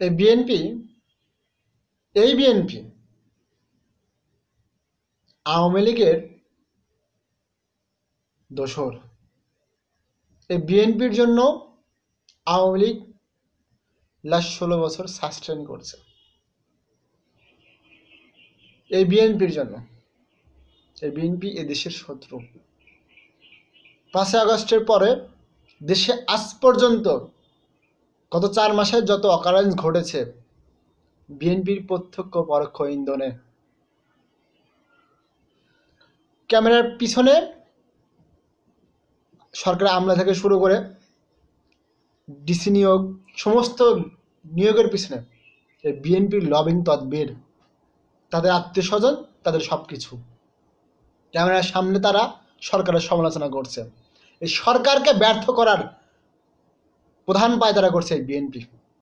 এই বিএনপি এই বিএনপি আওয়ামী লীগের দোসর। এই বিএনপির জন্য আওয়ামী লীগ লাস্ট 16 বছর সাস্টেন করছে। এই বিএনপির জন্য এই বিএনপি এদেশের শত্রু। 5ই আগস্টের পরে দেশে আজ পর্যন্ত গত 4 মাসে যত অকারেন্স ঘটেছে বিএনপির প্রত্যক্ষ পরোক্ষ ইন্ধনে। ক্যামেরার পিছনে সরকারের আমলা থেকে শুরু করে ডিসি নিয়োগ, সমস্ত নিয়োগের পিছনে এই বিএনপির লবিং তদবির, তাদের আত্মীয় স্বজন, তাদের সব কিছু। ক্যামেরার সামনে তারা সরকারের সমালোচনা করছে। এই সরকারকে ব্যর্থ করার প্রধান পায়তারা করছে এই বিএনপি।